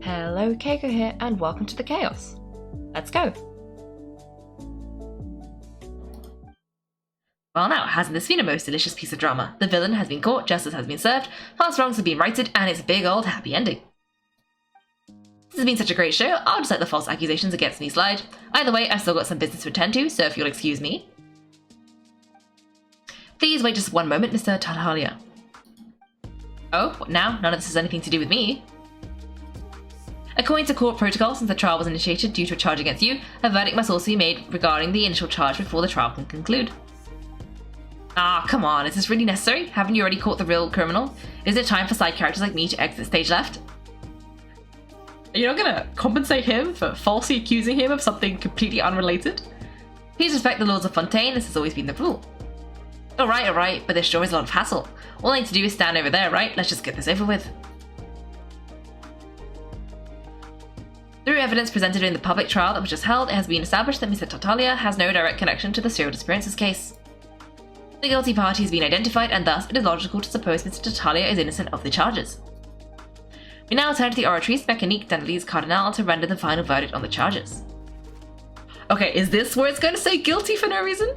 Hello, Kaiko here, and welcome to the chaos. Let's go. Well now, hasn't this been a most delicious piece of drama? The villain has been caught, justice has been served, past wrongs have been righted, and it's a big old happy ending. This has been such a great show, I'll just let the false accusations against me slide. Either way, I've still got some business to attend to, so if you'll excuse me. Please wait just one moment, Mr. Tartaglia. Oh, what now? None of this has anything to do with me. According to court protocol, since the trial was initiated due to a charge against you, a verdict must also be made regarding the initial charge before the trial can conclude. Ah, come on, is this really necessary? Haven't you already caught the real criminal? Is it time for side characters like me to exit stage left? You're not gonna compensate him for falsely accusing him of something completely unrelated? Please respect the laws of Fontaine, this has always been the rule. Alright, but there sure is a lot of hassle. All I need to do is stand over there, right? Let's just get this over with. Through evidence presented in the public trial that was just held, it has been established that Mr. Tartaglia has no direct connection to the serial disappearances case. The guilty party has been identified, and thus it is logical to suppose Mr. Tartaglia is innocent of the charges. We now turn to the oratrice Mécanique d'Analyse Cardinal to render the final verdict on the charges. Okay, is this where it's going to say guilty for no reason?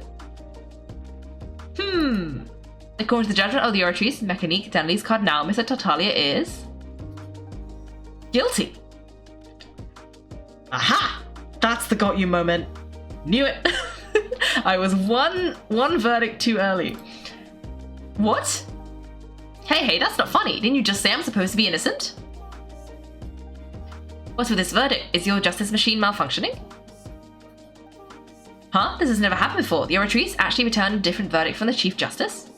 According to the judgment of the oratrice Mécanique d'Analyse Cardinal, Mr. Tartaglia is guilty. Aha! That's the got you moment. Knew it. I was one verdict too early. What? Hey, that's not funny. Didn't you just say I'm supposed to be innocent? What's with this verdict? Is your justice machine malfunctioning? Huh? This has never happened before. The oratrice actually returned a different verdict from the Chief Justice?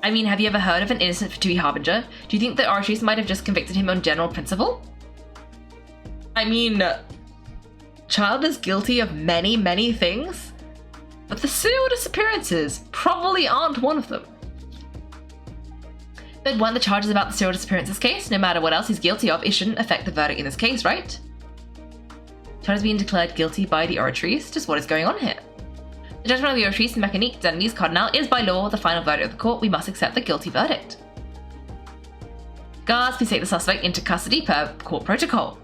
I mean, have you ever heard of an innocent for to be harbinger? Do you think the oratrice might have just convicted him on general principle? I mean, Childe is guilty of many things, but the serial disappearances probably aren't one of them. But one, the charges about the serial disappearances case, no matter what else he's guilty of, it shouldn't affect the verdict in this case, right? Childe has been declared guilty by the oratrice. Just what is going on here? The judgment of the oratrice Mécanique d'Analyse Cardinal is by law the final verdict of the court. We must accept the guilty verdict. Guards, please take the suspect into custody per court protocol.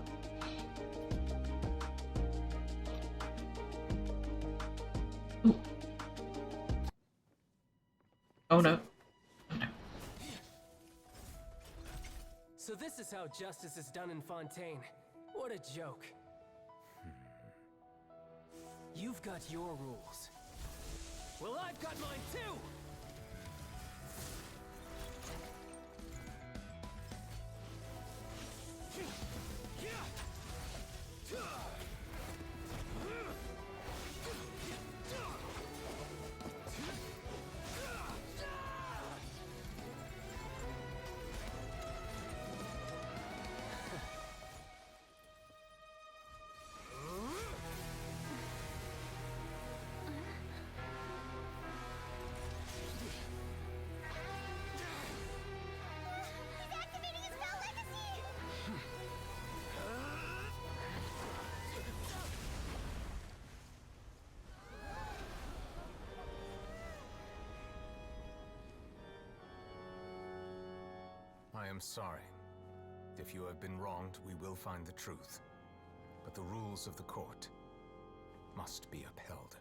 Ooh. Oh no. So this is how justice is done in Fontaine. What a joke. You've got your rules. Well, I've got mine too! I am sorry. If you have been wronged, we will find the truth. But the rules of the court must be upheld.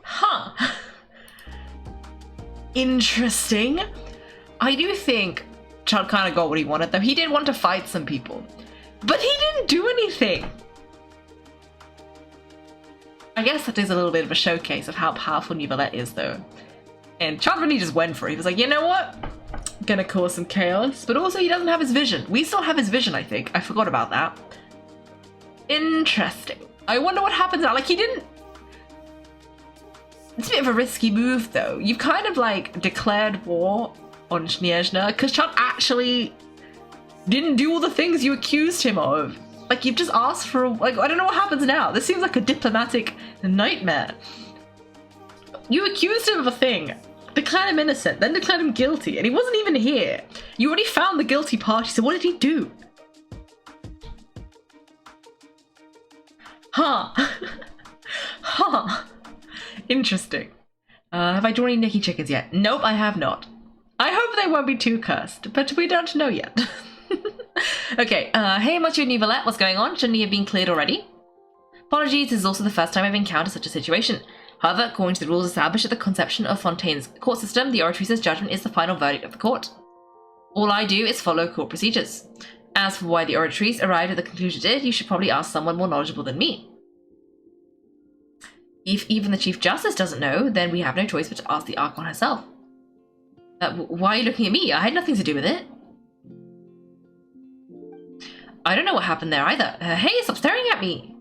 Huh. Interesting. I do think Childe kind of got what he wanted, though. He did want to fight some people, but he didn't do anything. I guess that is a little bit of a showcase of how powerful Neuvillette is, though. And Childe really just went for it. He was like, you know what? I'm gonna cause some chaos, but also he doesn't have his vision. We still have his vision, I think. I forgot about that. Interesting. I wonder what happens now. Like, he didn't... It's a bit of a risky move, though. You've kind of, like, declared war on Śnieżna, because Childe actually didn't do all the things you accused him of. Like, you've just asked for, like, I don't know what happens now. This seems like a diplomatic nightmare. You accused him of a thing, declared him innocent, then declared him guilty, and he wasn't even here. You already found the guilty party, so what did he do? Huh. Huh. Interesting. Have I drawn any Nicky chickens yet? Nope, I have not. I hope they won't be too cursed, but we don't know yet. Okay, hey Monsieur Neuvillette, what's going on? Shouldn't he have been cleared already? Apologies, this is also the first time I've encountered such a situation. However, according to the rules established at the conception of Fontaine's court system, the Oratrice's judgment is the final verdict of the court. All I do is follow court procedures. As for why the Oratrice arrived at the conclusion it did, you should probably ask someone more knowledgeable than me. If even the Chief Justice doesn't know, then we have no choice but to ask the Archon herself. Why are you looking at me? I had nothing to do with it. I don't know what happened there either. Hey, stop staring at me!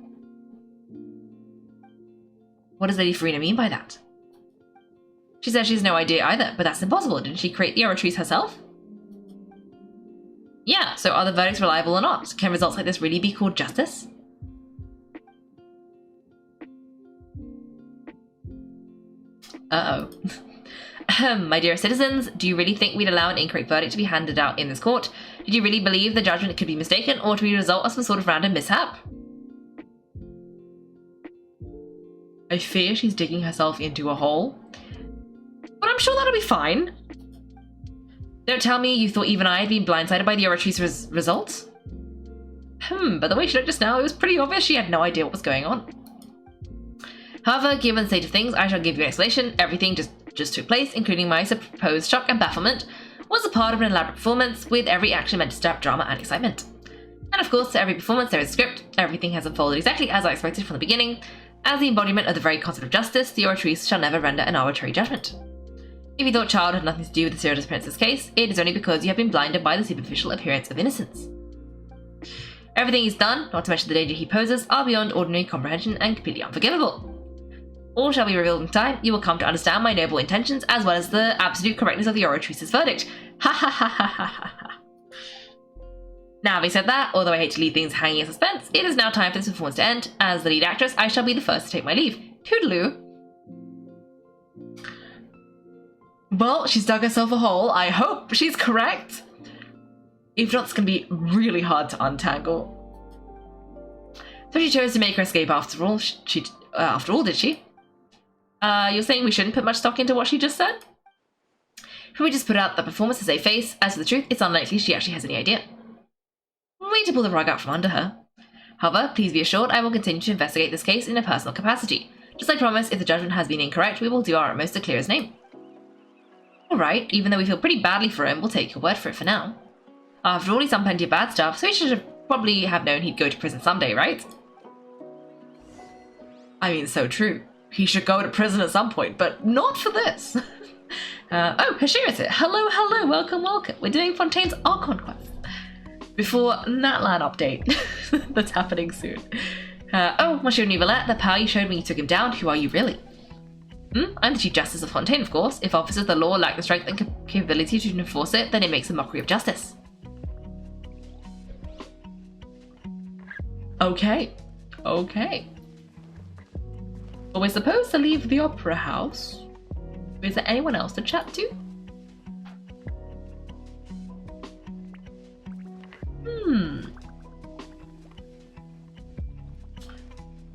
What does Lady Farina mean by that? She says she has no idea either, but that's impossible. Didn't she create the Oratrice herself? Yeah, so are the verdicts reliable or not? Can results like this really be called justice? Uh-oh. My dear citizens, do you really think we'd allow an incorrect verdict to be handed out in this court? Did you really believe the judgment could be mistaken, or to be a result of some sort of random mishap? I fear she's digging herself into a hole. But I'm sure that'll be fine. Don't tell me you thought even I had been blindsided by the Oratrice's results? By the way she looked just now, it was pretty obvious she had no idea what was going on. However, given the state of things, I shall give you an explanation. Everything just took place, including my supposed shock and bafflement, was a part of an elaborate performance, with every action meant to stir up drama and excitement. And of course, to every performance there is a script. Everything has unfolded exactly as I expected from the beginning. As the embodiment of the very concept of justice, the Oratrice shall never render an arbitrary judgment. If you thought Childe had nothing to do with the serious Prince's case, it is only because you have been blinded by the superficial appearance of innocence. Everything he's done, not to mention the danger he poses, are beyond ordinary comprehension and completely unforgivable. All shall be revealed in time. You will come to understand my noble intentions, as well as the absolute correctness of the Oratrice's verdict. Ha ha ha ha ha ha ha. Now, having said that, although I hate to leave things hanging in suspense, it is now time for this performance to end. As the lead actress, I shall be the first to take my leave. Toodaloo. Well, she's dug herself a hole. I hope she's correct. If not, it's going to be really hard to untangle. So she chose to make her escape after all. After all, did she? You're saying we shouldn't put much stock into what she just said? Should we just put out the performance to save face? As for the truth, it's unlikely she actually has any idea. We need to pull the rug out from under her. However, please be assured I will continue to investigate this case in a personal capacity. Just like promised, if the judgment has been incorrect, we will do our utmost to clear his name. Alright, even though we feel pretty badly for him, we'll take your word for it for now. After all, he's done plenty of bad stuff, so he should have probably have known he'd go to prison someday, right? I mean, so true. He should go to prison at some point, but not for this. Oh, Hashira's here. Hello, hello, welcome, welcome. We're doing Fontaine's Archon quest. Before Natlan update that's happening soon. Oh, Monsieur Neuvillette, the power you showed when you took him down, who are you really? I'm the Chief Justice of Fontaine, of course. If officers of the law lack the strength and capability to enforce it, then it makes a mockery of justice. Okay. Okay. Well, we're supposed to leave the opera house. Is there anyone else to chat to?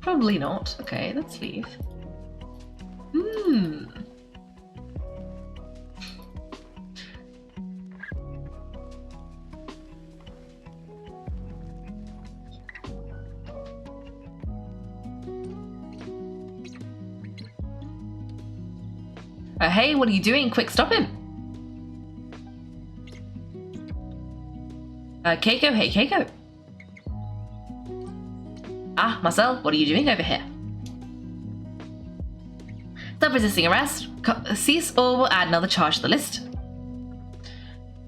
Probably not. Okay, let's leave. Hey, what are you doing? Quick, stop him! Kaiko, hey Kaiko. Ah, Marcel, what are you doing over here? Stop resisting arrest. Cease or we'll add another charge to the list.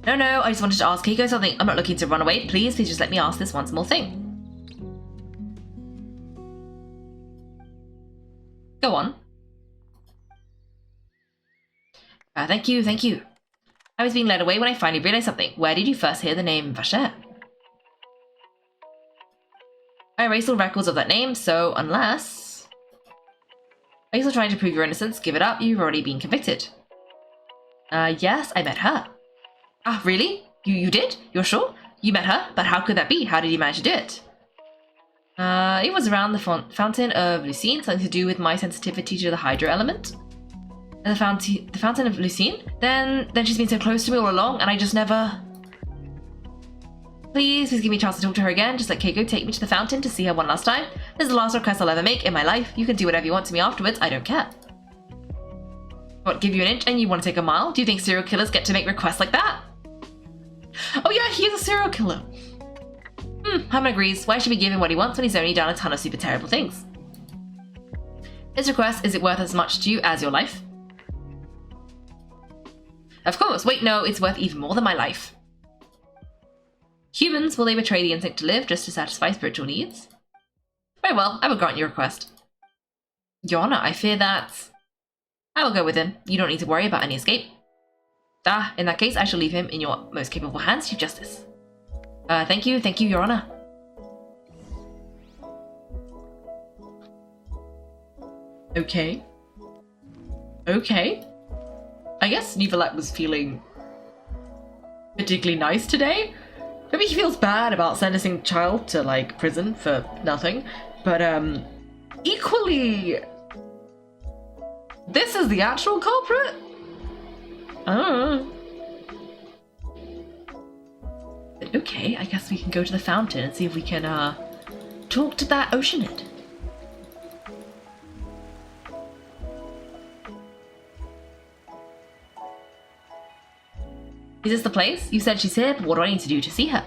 No, I just wanted to ask Kaiko something. I'm not looking to run away. Please just let me ask this one small thing. Go on. Thank you. I was being led away when I finally realized something. Where did you first hear the name Vacher? I erased all records of that name, so unless... Are you still trying to prove your innocence? Give it up, you've already been convicted. Yes, I met her. Ah, really? You did? You're sure? You met her? But how could that be? How did you manage to do it? It was around the fountain of Lucine, something to do with my sensitivity to the hydro element. And the fountain of Lucine? Then she's been so close to me all along, and I just never... Please give me a chance to talk to her again. Just let Kaiko take me to the fountain to see her one last time. This is the last request I'll ever make in my life. You can do whatever you want to me afterwards. I don't care. What, give you an inch and you want to take a mile? Do you think serial killers get to make requests like that? Oh yeah, he is a serial killer. Hammond agrees. Why should we give him what he wants when he's only done a ton of super terrible things? His request, is it worth as much to you as your life? Of course. Wait, no, it's worth even more than my life. Humans, will they betray the instinct to live just to satisfy spiritual needs? Very well, I will grant your request. Your Honor, I fear that... I will go with him. You don't need to worry about any escape. In that case, I shall leave him in your most capable hands, Chief Justice. Thank you, Your Honor. Okay. I guess Neuvillette was feeling particularly nice today. Maybe he feels bad about sentencing Childe to, like, prison for nothing. But, equally... This is the actual culprit? I don't know. But okay, I guess we can go to the fountain and see if we can, talk to that oceanid. Is this the place? You said she's here, but what do I need to do to see her?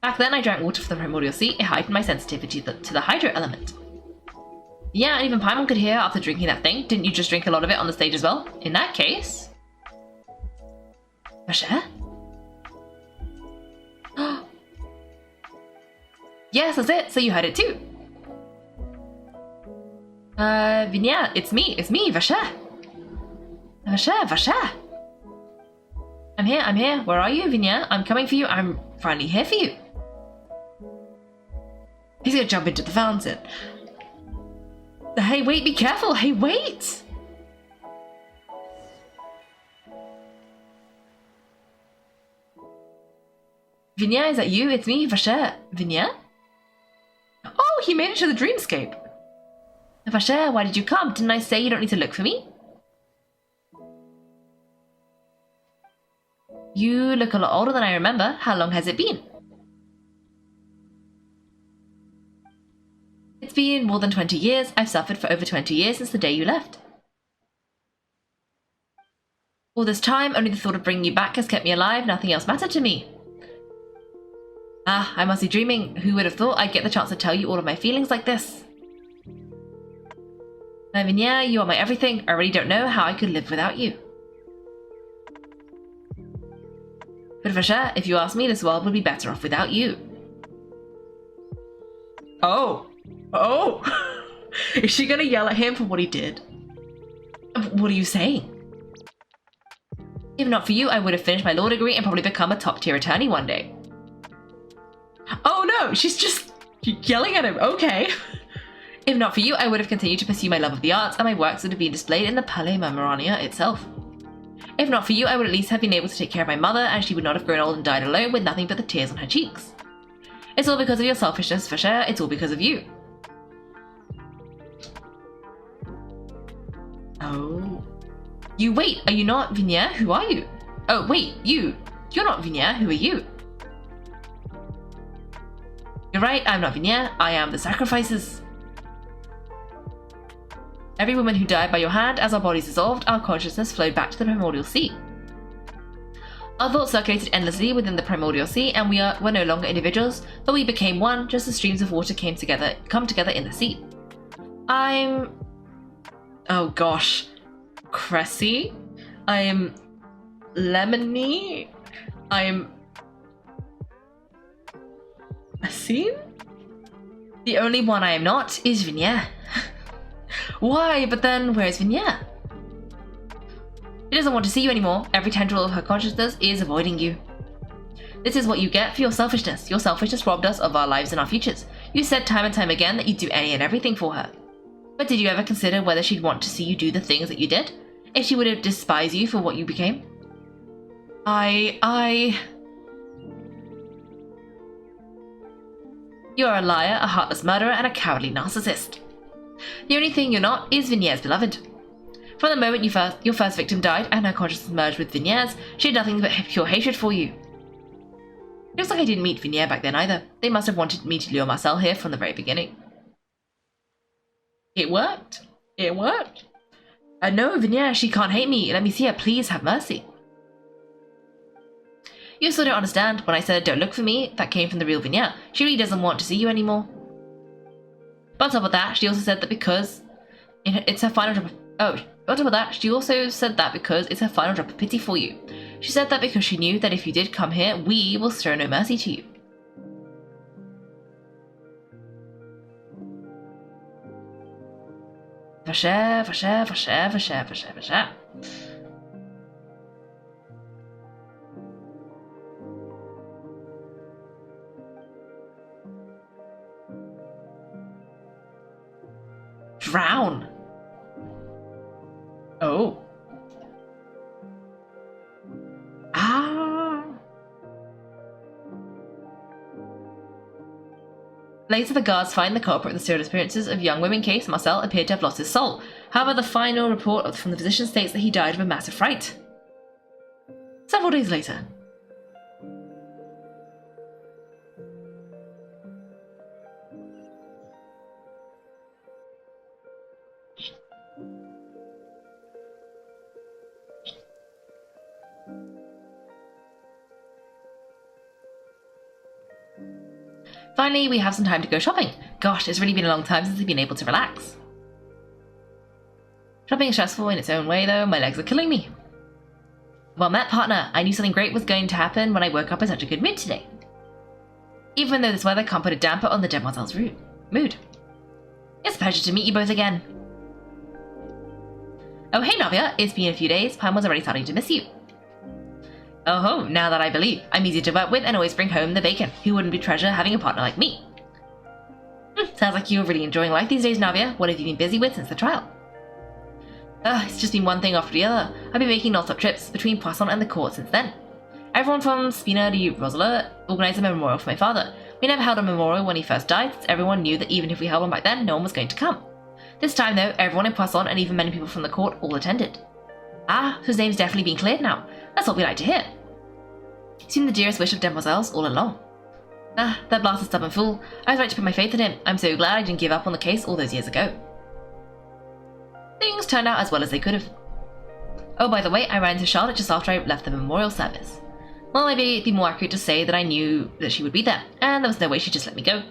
Back then, I drank water from the primordial sea. It heightened my sensitivity to the hydro element. Yeah, and even Paimon could hear after drinking that thing. Didn't you just drink a lot of it on the stage as well? In that case... Marcel? Yes, that's it. So you heard it too. Vignette, it's me, Vacher. Vacher. I'm here. Where are you, Vignette? I'm coming for you. I'm finally here for you. He's gonna jump into the fountain. Hey, wait, be careful. Hey, wait. Vignette, is that you? It's me, Vacher. Vignette? Oh, he made it to the dreamscape. Vacher, why did you come? Didn't I say you don't need to look for me? You look a lot older than I remember. How long has it been? It's been more than 20 years. I've suffered for over 20 years since the day you left. All this time, only the thought of bringing you back has kept me alive. Nothing else mattered to me. I must be dreaming. Who would have thought I'd get the chance to tell you all of my feelings like this? I mean, yeah, you are my everything. I really don't know how I could live without you. But for sure, if you ask me, this world would be better off without you. Oh! Is she gonna yell at him for what he did? What are you saying? If not for you, I would have finished my law degree and probably become a top-tier attorney one day. Oh no, she's just yelling at him. Okay. If not for you, I would have continued to pursue my love of the arts, and my works would have been displayed in the Palais Marmorania itself. If not for you, I would at least have been able to take care of my mother, and she would not have grown old and died alone with nothing but the tears on her cheeks. It's all because of your selfishness, for sure. It's all because of you. Oh. You wait, are you not Vignette? Who are you? Oh, wait, you. You're not Vignette. Who are you? You're right, I'm not Vignette. I am the sacrifices. Every woman who died by your hand, as our bodies dissolved, our consciousness flowed back to the primordial sea. Our thoughts circulated endlessly within the primordial sea, and we were no longer individuals, but we became one, just as streams of water come together in the sea. I'm... Oh gosh. Cressy? I'm... Lemony? I'm... Essene? The only one I am not is Vignette. Why? But then, where's Vignette? She doesn't want to see you anymore. Every tendril of her consciousness is avoiding you. This is what you get for your selfishness. Your selfishness robbed us of our lives and our futures. You said time and time again that you'd do any and everything for her. But did you ever consider whether she'd want to see you do the things that you did? If she would have despised you for what you became? You are a liar, a heartless murderer, and a cowardly narcissist. The only thing you're not is Vigniere's beloved. From the moment your first victim died and her consciousness merged with Vigniere's, she had nothing but pure hatred for you. Looks like I didn't meet Vigniere back then either. They must have wanted me to lure Marcel here from the very beginning. It worked. It worked. No, Vigniere, she can't hate me. Let me see her. Please have mercy. You still don't understand. When I said don't look for me, that came from the real Vigniere. She really doesn't want to see you anymore. But on top of that, she also said that because it's her final drop of... Oh, on top of that, she also said that because it's her final drop of pity for you. She said that because she knew that if you did come here, we will show no mercy to you. Vacher. Drown. Oh. Later, the guards find the culprit in the serial disappearances of young women case. Marcel appeared to have lost his soul. However, the final report from the physician states that he died of a massive fright. Several days later. Finally, we have some time to go shopping. Gosh, it's really been a long time since we've been able to relax. Shopping is stressful in its own way, though. My legs are killing me. Well met, partner. I knew something great was going to happen when I woke up in such a good mood today. Even though this weather can't put a damper on the demoiselle's mood. It's a pleasure to meet you both again. Oh, hey, Neuvillette. It's been a few days. Pam was already starting to miss you. Oh ho, now that I believe. I'm easy to work with and always bring home the bacon. Who wouldn't be treasure having a partner like me? Sounds like you're really enjoying life these days, Neuvillette. What have you been busy with since the trial? It's just been one thing after the other. I've been making non-stop trips between Poisson and the court since then. Everyone from Spina di Rosala organised a memorial for my father. We never held a memorial when he first died, since everyone knew that even if we held one back then, no one was going to come. This time though, everyone in Poisson and even many people from the court all attended. So his name's definitely been cleared now. That's what we like to hear. It's been the dearest wish of Demoiselle's all along. That blasted stubborn fool. I was right to put my faith in him. I'm so glad I didn't give up on the case all those years ago. Things turned out as well as they could have. Oh, by the way, I ran into Charlotte just after I left the memorial service. Well, maybe it'd be more accurate to say that I knew that she would be there, and there was no way she'd just let me go.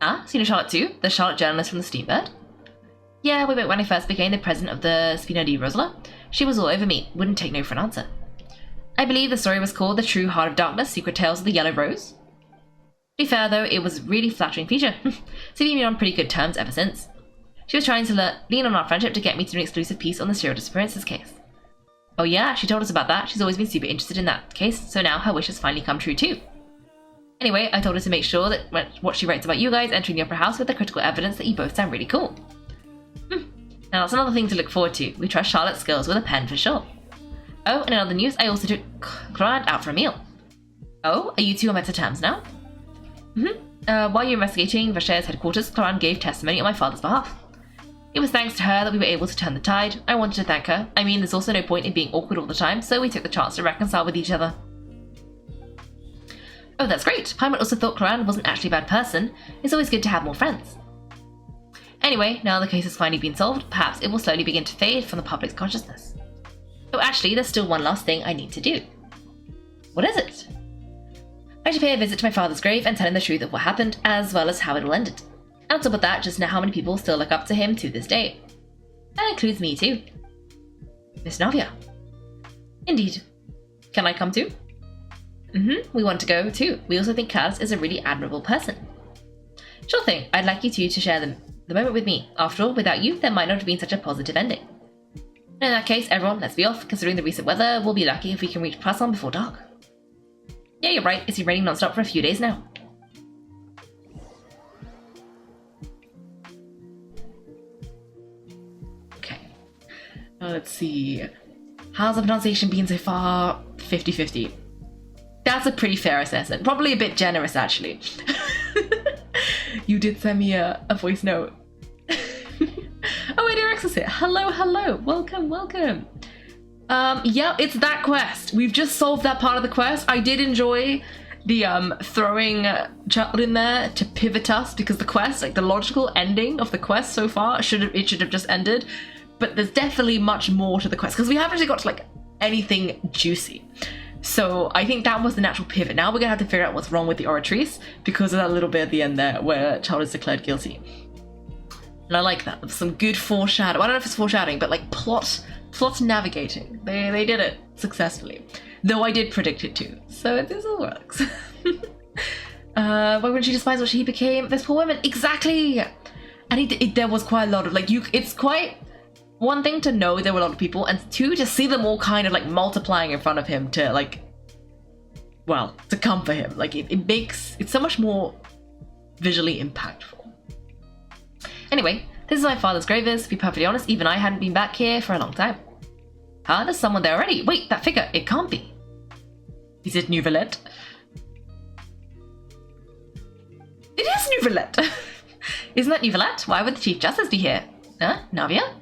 So you know Charlotte too? The Charlotte journalist from the Steambird? Yeah, we met when I first became the president of the Spina di Rosala. She was all over me, wouldn't take no for an answer. I believe the story was called The True Heart of Darkness, Secret Tales of the Yellow Rose. To be fair though, it was a really flattering feature, so we've been on pretty good terms ever since. She was trying to lean on our friendship to get me to do an exclusive piece on the serial disappearances case. Oh yeah, she told us about that. She's always been super interested in that case, so now her wish has finally come true too. Anyway, I told her to make sure that what she writes about you guys entering the Opera House with the critical evidence that you both sound really cool. Now that's another thing to look forward to. We trust Charlotte's skills with a pen for sure. Oh, and in other news, I also took Clorinde out for a meal. Oh, are you two on better terms now? While you were investigating Vacher's headquarters, Clorinde gave testimony on my father's behalf. It was thanks to her that we were able to turn the tide. I wanted to thank her. I mean, there's also no point in being awkward all the time, so we took the chance to reconcile with each other. Oh, that's great. Paimon also thought Clorinde wasn't actually a bad person. It's always good to have more friends. Anyway, now the case has finally been solved, perhaps it will slowly begin to fade from the public's consciousness. Oh, actually, there's still one last thing I need to do. What is it? I should pay a visit to my father's grave and tell him the truth of what happened, as well as how it all ended. And on top of that, just know how many people still look up to him to this day. That includes me too. Miss Neuvillette. Indeed. Can I come too? We want to go too. We also think Kaz is a really admirable person. Sure thing, I'd like you two to share the moment with me. After all, without you, there might not have been such a positive ending. In that case, everyone, let's be off. Considering the recent weather, we'll be lucky if we can reach Poisson before dark. Yeah, you're right. It's been raining non-stop for a few days now. Okay. Let's see. How's the pronunciation been so far? 50-50. That's a pretty fair assessment. Probably a bit generous, actually. You did send me a voice note. Oh, wait, Eric's is here. Hello, hello. Welcome, welcome. Yeah, it's that quest. We've just solved that part of the quest. I did enjoy the throwing Childe in there to pivot us, because the quest, like the logical ending of the quest so far, should have just ended. But there's definitely much more to the quest, because we haven't actually got to like anything juicy. So I think that was the natural pivot. Now we're gonna have to figure out what's wrong with the Oratrice, because of that little bit at the end there where Childe is declared guilty. And I like that. Some good foreshadowing. I don't know if it's foreshadowing, but like plot navigating. They did it successfully. Though I did predict it too. So this all works. Why wouldn't she despise what she became? This poor woman. Exactly! And there was quite a lot of like, it's quite one thing to know there were a lot of people, and two, to see them all kind of like multiplying in front of him to like, well, to comfort him. Like it's so much more visually impactful. Anyway, this is my father's grave is. To be perfectly honest, even I hadn't been back here for a long time. Huh? There's someone there already. Wait, that figure. It can't be. Is it Neuvillette? It is Neuvillette! Isn't that Neuvillette? Why would the Chief Justice be here? Huh? Navia?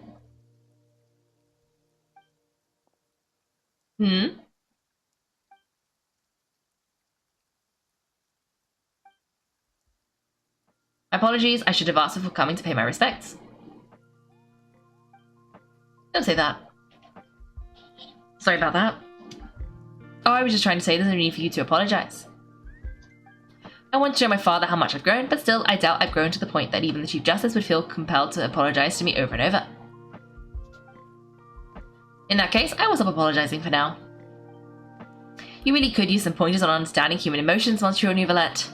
My apologies, I should have asked before coming to pay my respects. Don't say that. Sorry about that. Oh, I was just trying to say there's no need for you to apologize. I want to show my father how much I've grown, but still, I doubt I've grown to the point that even the Chief Justice would feel compelled to apologize to me over and over. In that case, I will stop apologizing for now. You really could use some pointers on understanding human emotions, Monsieur Neuvillette.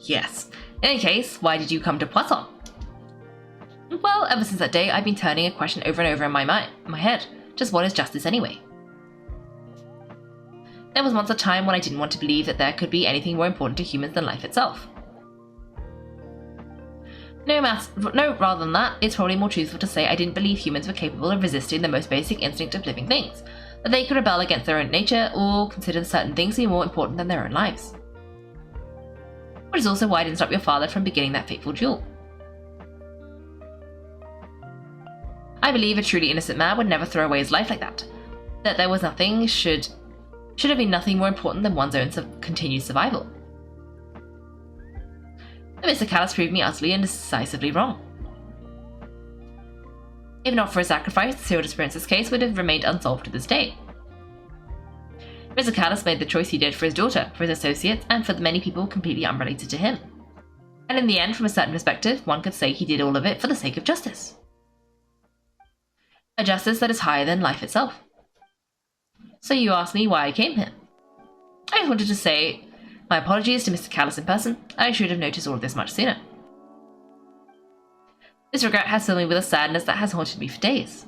Yes. In any case, why did you come to Poisson? Well, ever since that day, I've been turning a question over and over in my head. Just what is justice anyway? There was once a time when I didn't want to believe that there could be anything more important to humans than life itself. No, rather than that, it's probably more truthful to say I didn't believe humans were capable of resisting the most basic instinct of living things, that they could rebel against their own nature or consider certain things to be more important than their own lives. Which is also why I didn't stop your father from beginning that fateful duel. I believe a truly innocent man would never throw away his life like that. That there was nothing should have been nothing more important than one's own continued survival. But Mr. Callis proved me utterly and decisively wrong. If not for his sacrifice, the Sealed Prince's case would have remained unsolved to this day. Mr. Callis made the choice he did for his daughter, for his associates, and for the many people completely unrelated to him. And in the end, from a certain perspective, one could say he did all of it for the sake of justice. A justice that is higher than life itself. So you asked me why I came here. I just wanted to say my apologies to Mr. Callis in person. I should have noticed all of this much sooner. This regret has filled me with a sadness that has haunted me for days.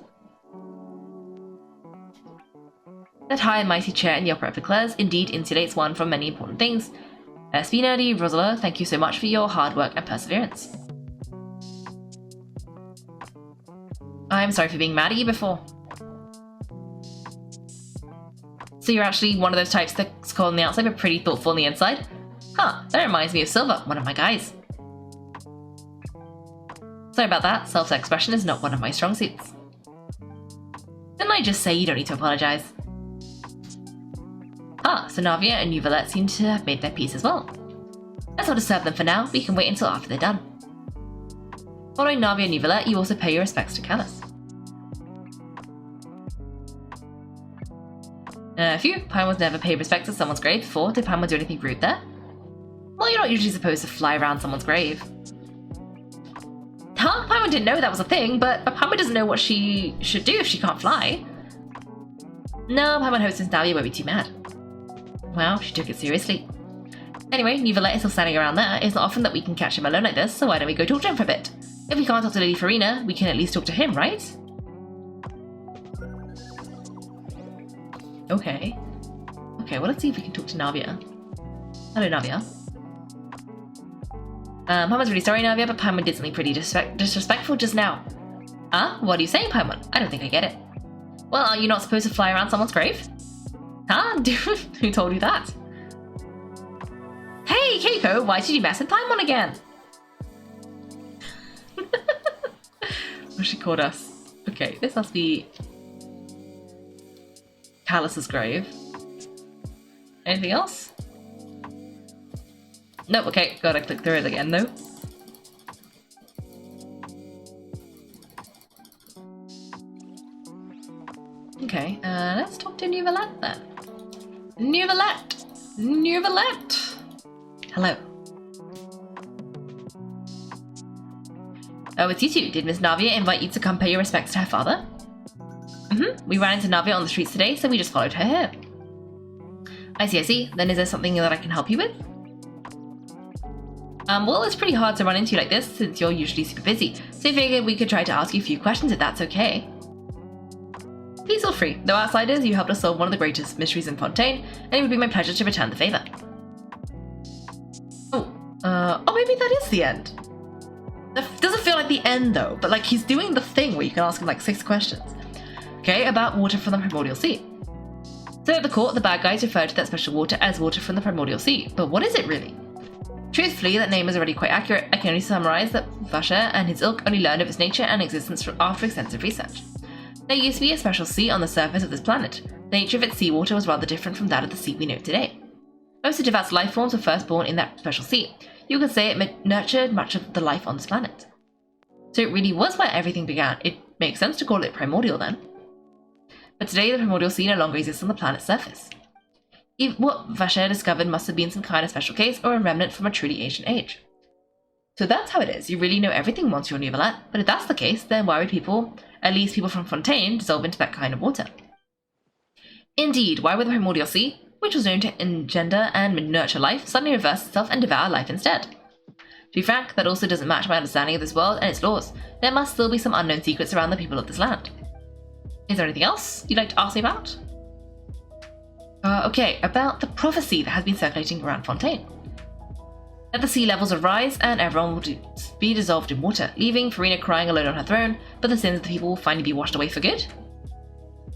That high and mighty chair in the Opera Epiclese indeed insulates one from many important things. Espina di Rosola, thank you so much for your hard work and perseverance. I'm sorry for being mad at you before. So you're actually one of those types that's cold on the outside but pretty thoughtful on the inside? Huh, that reminds me of Silver, one of my guys. Sorry about that, self-expression is not one of my strong suits. Didn't I just say you don't need to apologize? Ah, so Navia and Neuvillette seem to have made their peace as well. Let's not disturb them for now, we can wait until after they're done. Following Navia and Neuvillette, you also pay your respects to Callis. Phew, Paimon's never paid respects to someone's grave before. Did Paimon do anything rude there? Well, you're not usually supposed to fly around someone's grave. Huh? Paimon didn't know that was a thing, but Paimon doesn't know what she should do if she can't fly. No, Paimon hopes Miss Navia won't be too mad. Wow, she took it seriously. Anyway, Neuvillette is still standing around there. It's not often that we can catch him alone like this, so why don't we go talk to him for a bit? If we can't talk to Lady Farina, we can at least talk to him, right? Okay. Okay, well, let's see if we can talk to Navia. Hello, Navia. Paimon's really sorry, Navia, but Paimon did something pretty disrespectful just now. Huh? What are you saying, Paimon? I don't think I get it. Well, are you not supposed to fly around someone's grave? Huh? Who told you that? Kaiko, why did you mess with Paimon again? What she called us? Okay, this must be Callus's grave. Anything else? Nope, okay, gotta click through it again though. Okay, let's talk to Neuvillette then. Neuvillette! Neuvillette! Hello. Oh, it's you two. Did Miss Neuvillette invite you to come pay your respects to her father? We ran into Neuvillette on the streets today, so we just followed her here. I see. Then is there something that I can help you with? Well, it's pretty hard to run into you like this, since you're usually super busy, so I figured we could try to ask you a few questions if that's okay. Please feel free. Though outsiders, you helped us solve one of the greatest mysteries in Fontaine, and it would be my pleasure to return the favor. Oh, maybe that is the end. That doesn't feel like the end though, but like he's doing the thing where you can ask him like 6 questions. Okay, about water from the Primordial Sea. So at the court, the bad guys refer to that special water as water from the Primordial Sea, but what is it really? Truthfully, that name is already quite accurate. I can only summarize that Vasher and his ilk only learned of its nature and existence after extensive research. There used to be a special sea on the surface of this planet. The nature of its seawater was rather different from that of the sea we know today. Most of Devat's life forms were first born in that special sea. You could say it nurtured much of the life on this planet. So it really was where everything began. It makes sense to call it primordial then. But today the primordial sea no longer exists on the planet's surface. What Vasher discovered must have been some kind of special case or a remnant from a truly ancient age. So that's how it is. You really know everything once you're Neuvillette, but if that's the case, then why would people, at least people from Fontaine, dissolve into that kind of water? Indeed, why would the primordial sea, which was known to engender and nurture life, suddenly reverse itself and devour life instead? To be frank, that also doesn't match my understanding of this world and its laws. There must still be some unknown secrets around the people of this land. Is there anything else you'd like to ask me about? Okay, about the prophecy that has been circulating around Fontaine. That the sea levels will rise and everyone will be dissolved in water, leaving Farina crying alone on her throne, but the sins of the people will finally be washed away for good?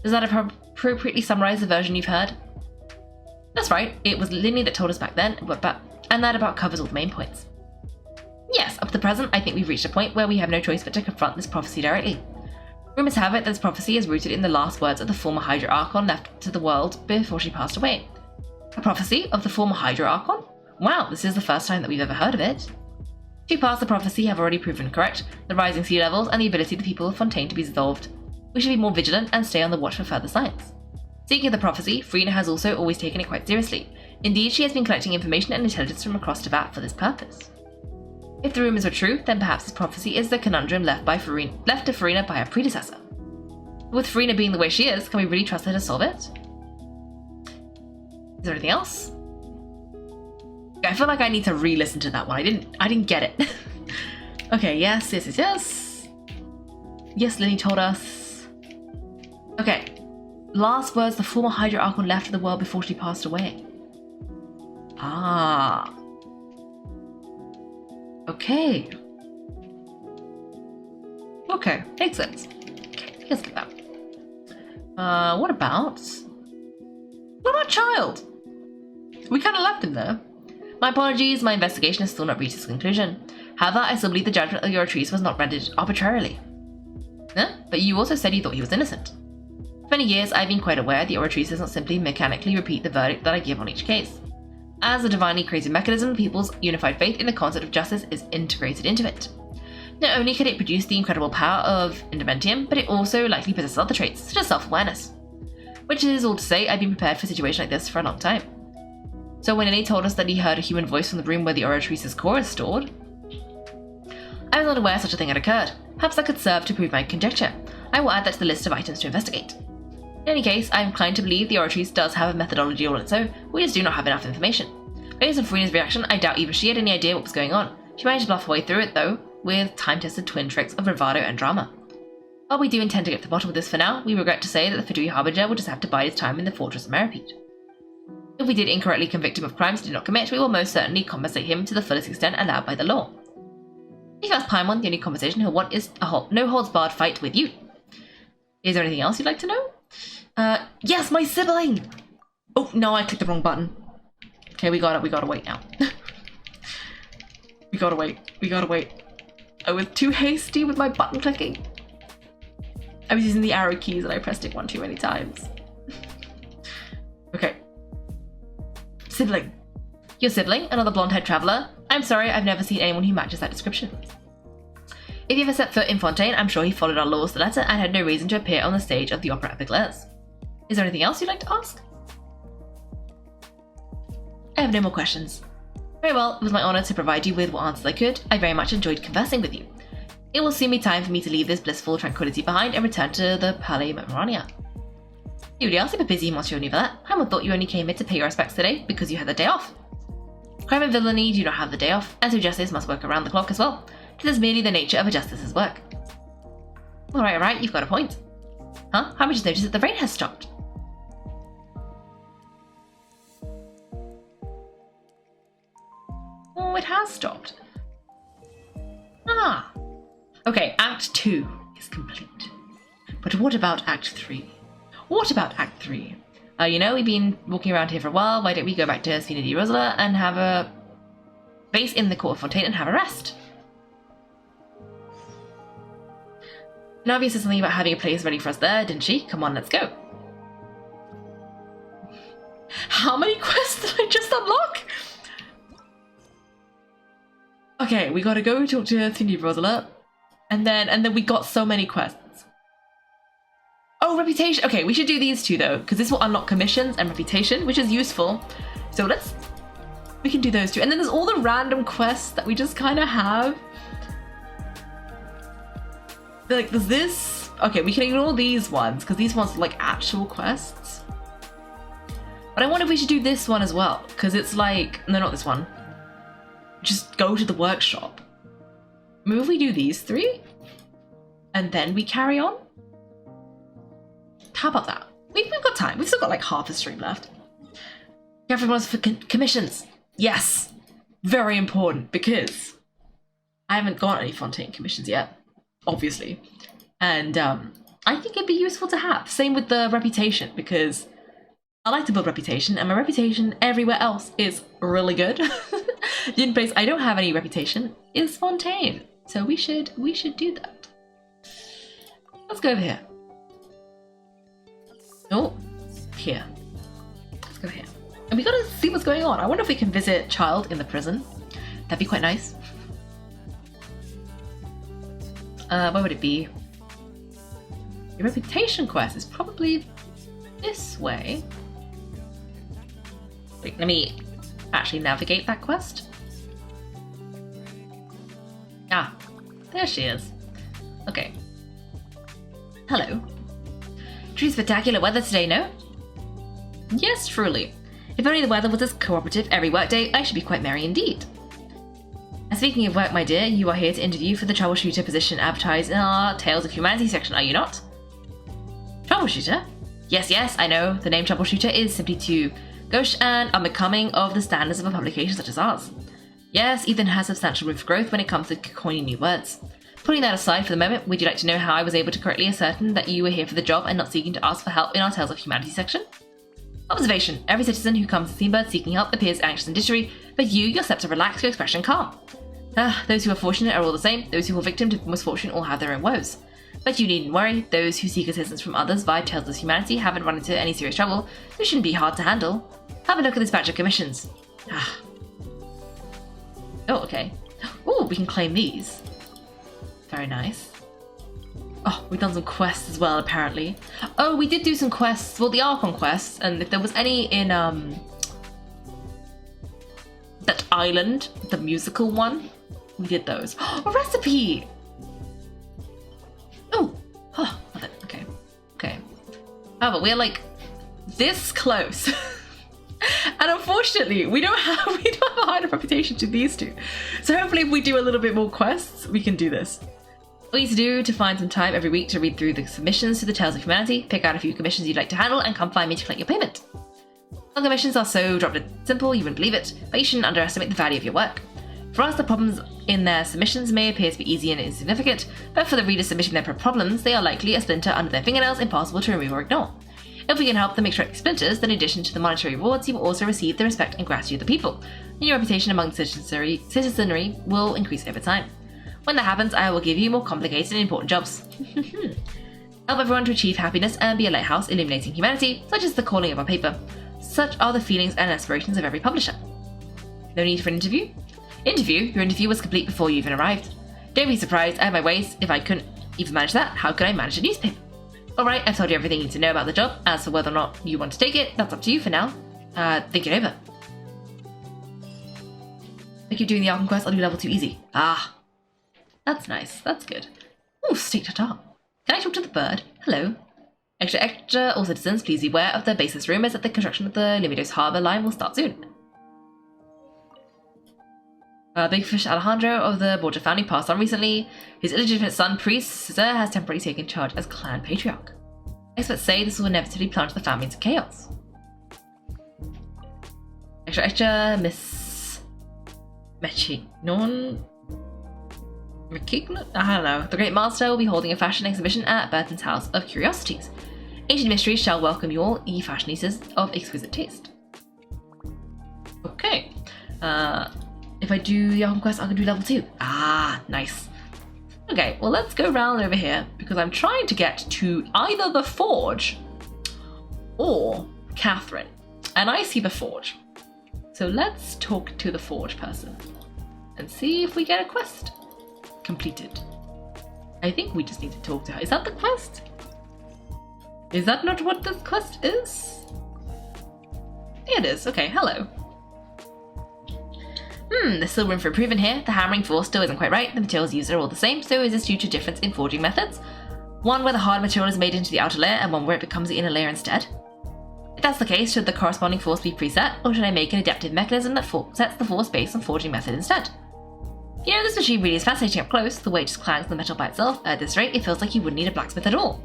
Does that appropriately summarize the version you've heard? That's right, it was Linny that told us back then, and that about covers all the main points. Yes, up to the present, I think we've reached a point where we have no choice but to confront this prophecy directly. Rumours have it that this prophecy is rooted in the last words of the former Hydra Archon left to the world before she passed away. A prophecy of the former Hydra Archon? Wow, this is the first time that we've ever heard of it. 2 parts of the prophecy have already proven correct, the rising sea levels and the ability of the people of Fontaine to be dissolved. We should be more vigilant and stay on the watch for further signs. Speaking of the prophecy, Farina has also always taken it quite seriously. Indeed, she has been collecting information and intelligence from across Devat for this purpose. If the rumours were true, then perhaps this prophecy is the conundrum left to Farina by her predecessor. With Farina being the way she is, can we really trust her to solve it? Is there anything else? I feel like I need to re-listen to that one. I didn't get it. Okay, yes. Yes, Linny told us. Okay. Last words the former Hydra Archon left to the world before she passed away. Ah. Okay. Okay, makes sense. Okay, let's get that. What about Childe? We kind of left him there. My apologies, my investigation has still not reached its conclusion. However, I still believe the judgment of your Oratrice was not rendered arbitrarily. Huh? But you also said you thought he was innocent. For many years, I've been quite aware the Oratrice does not simply mechanically repeat the verdict that I give on each case. As a divinely created mechanism, people's unified faith in the concept of justice is integrated into it. Not only can it produce the incredible power of Indimentium, but it also likely possesses other traits, such as self-awareness. Which is all to say, I've been prepared for a situation like this for a long time. So when Linny told us that he heard a human voice from the room where the Oratrice's core is stored, I was not aware such a thing had occurred. Perhaps that could serve to prove my conjecture. I will add that to the list of items to investigate. In any case, I am inclined to believe the Oratrice does have a methodology all its own, we just do not have enough information. Based on Farina's reaction, I doubt even she had any idea what was going on. She managed to bluff her way through it, though, with time-tested twin tricks of bravado and drama. While we do intend to get to the bottom of this for now, we regret to say that the Fidui Harbinger will just have to bide his time in the Fortress of Meripede. If we did incorrectly convict him of crimes he did not commit, we will most certainly compensate him to the fullest extent allowed by the law. If you ask Paimon, the only compensation he'll want is a no-holds-barred fight with you. Is there anything else you'd like to know? Yes, my sibling! Oh, no, I clicked the wrong button. Okay, we gotta wait now. We gotta wait. We gotta wait. I was too hasty with my button clicking. I was using the arrow keys and I pressed it one too many times. Okay. Sibling. Your sibling, another blonde-haired traveller. I'm sorry, I've never seen anyone who matches that description. If you ever set foot in Fontaine, I'm sure he followed our laws to the letter and had no reason to appear on the stage of the opera at Biglares. Is there anything else you'd like to ask? I have no more questions. Very well, it was my honour to provide you with what answers I could. I very much enjoyed conversing with you. It will soon be time for me to leave this blissful tranquility behind and return to the Palais Memorania. You really are super busy, Monsieur Neuvillette. Hamon thought you only came here to pay your respects today because you had the day off. Crime and villainy do not have the day off, and so justice must work around the clock as well. This is merely the nature of a justice's work. Alright, you've got a point. Huh? How much notice that the rain has stopped? Oh, it has stopped. Ah. Okay, Act 2 is complete. But what about Act 3? What about Act 3? You know, we've been walking around here for a while. Why don't we go back to Spina di Rosala and have a base in the Court of Fontaine and have a rest? Navia said something about having a place ready for us there, didn't she? Come on, let's go. How many quests did I just unlock? Okay, we gotta go talk to Spina di Rosala, and then we got so many quests. Oh, reputation. Okay, we should do these two though, because this will unlock commissions and reputation, which is useful. So we can do those two. And then there's all the random quests that we just kind of have. Like, there's this. Okay, we can ignore these ones, because these ones are like actual quests. But I wonder if we should do this one as well, because it's like, no, not this one. Just go to the workshop. Maybe if we do these three, and then we carry on. How about that? We've got time. We've still got like half a stream left. Everyone's for commissions. Yes. Very important because I haven't got any Fontaine commissions yet, obviously. And I think it'd be useful to have. Same with the reputation because I like to build reputation and my reputation everywhere else is really good. The only place I don't have any reputation is Fontaine. So we should do that. Let's go over here. Oh, here. Let's go here. And we gotta see what's going on. I wonder if we can visit Childe in the prison. That'd be quite nice. Where would it be? The reputation quest is probably this way. Wait, let me actually navigate that quest. Ah, there she is. Okay. Hello. Truly spectacular weather today, no? Yes, truly. If only the weather was as cooperative every workday, I should be quite merry indeed. And speaking of work, my dear, you are here to interview for the troubleshooter position advertised in our Tales of Humanity section, are you not? Troubleshooter? Yes, I know. The name troubleshooter is simply too gauche and unbecoming of the standards of a publication such as ours. Yes, Ethan has substantial room for growth when it comes to coining new words. Putting that aside for the moment, would you like to know how I was able to correctly ascertain that you were here for the job and not seeking to ask for help in our Tales of Humanity section? Observation. Every citizen who comes to Steambird seeking help appears anxious and jittery, but you, your steps are relaxed, your expression calm. Those who are fortunate are all the same, those who fall victim to misfortune all have their own woes. But you needn't worry, those who seek assistance from others via Tales of Humanity haven't run into any serious trouble, so shouldn't be hard to handle. Have a look at this batch of commissions. Oh, okay. Oh, we can claim these. Very nice. Oh, we've done some quests as well, apparently. Oh, we did do some quests, well, the Archon quests, and if there was any in, that island, the musical one, we did those. A recipe! Oh, love it. Okay. However, we're like this close. And unfortunately, we don't have a high enough reputation to these two. So hopefully if we do a little bit more quests, we can do this. All you need to do to find some time every week to read through the submissions to the Tales of Humanity, pick out a few commissions you'd like to handle, and come find me to collect your payment. Some commissions are so drop-dead simple you wouldn't believe it, but you shouldn't underestimate the value of your work. For us, the problems in their submissions may appear to be easy and insignificant, but for the readers submitting their problems, they are likely a splinter under their fingernails, impossible to remove or ignore. If we can help them extract splinters, then in addition to the monetary rewards, you will also receive the respect and gratitude of the people, and your reputation among the citizenry will increase over time. When that happens, I will give you more complicated and important jobs. Help everyone to achieve happiness and be a lighthouse illuminating humanity, such as the calling of our paper. Such are the feelings and aspirations of every publisher. No need for an interview? Your interview was complete before you even arrived. Don't be surprised, I have my ways. If I couldn't even manage that, how could I manage a newspaper? Alright, I've told you everything you need to know about the job. As for whether or not you want to take it, that's up to you for now. Think it over. Like you're doing the Arkham quest, I'll do level 2 easy. Ah. That's nice, that's good. Ooh, state Tartar. Can I talk to the bird? Hello. Extra, all citizens, please be aware of the baseless rumours that the construction of the Limidos Harbour line will start soon. Big Fish Alejandro of the Borgia family passed on recently. His illegitimate son, Priest Caesar, has temporarily taken charge as clan patriarch. Experts say this will inevitably plunge the family into chaos. Extra, Miss Mechinon? I don't know. The Great Master will be holding a fashion exhibition at Burton's House of Curiosities. Ancient Mysteries shall welcome you all, ye fashionistas of exquisite taste. Okay. If I do the Arkham quest, I can do level 2. Ah, nice. Okay, well let's go round over here, because I'm trying to get to either the Forge or Catherine. And I see the Forge. So let's talk to the Forge person and see if we get a quest completed. I think we just need to talk to her. Is that the quest? Is that not what the quest is? It is. Okay, hello. There's still room for improvement here. The hammering force still isn't quite right. The materials used are all the same, so is this due to difference in forging methods? One where the hard material is made into the outer layer and one where it becomes the inner layer instead? If that's the case, should the corresponding force be preset, or should I make an adaptive mechanism that sets the force based on forging method instead? You know, this machine really is fascinating up close. The way it just clangs the metal by itself. At this rate, it feels like you wouldn't need a blacksmith at all.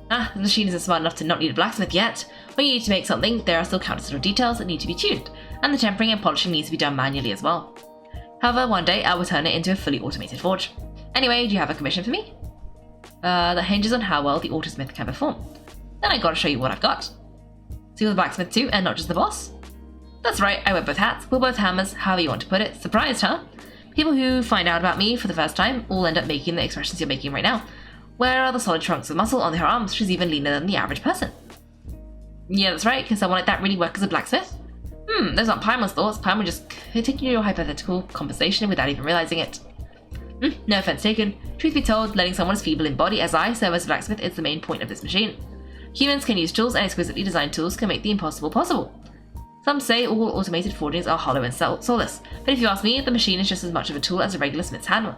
The machine isn't smart enough to not need a blacksmith yet. When you need to make something, there are still countless little details that need to be tuned, and the tempering and polishing needs to be done manually as well. However, one day I will turn it into a fully automated forge. Anyway, do you have a commission for me? That hinges on how well the autosmith can perform. Then I gotta show you what I've got. So you're the blacksmith too, and not just the boss? That's right, I wear both hats, we're both hammers, however you want to put it. Surprised, huh? People who find out about me for the first time all end up making the expressions you're making right now. Where are the solid trunks of muscle on her arms? She's even leaner than the average person. Yeah, that's right, can someone like that really work as a blacksmith? Those aren't Paimon's thoughts. Paimon just continued your hypothetical conversation without even realizing it. No offense taken. Truth be told, letting someone as feeble in body as I serve as a blacksmith is the main point of this machine. Humans can use tools, and exquisitely designed tools can make the impossible possible. Some say all automated forgings are hollow and soulless, but if you ask me, the machine is just as much of a tool as a regular smith's hammer.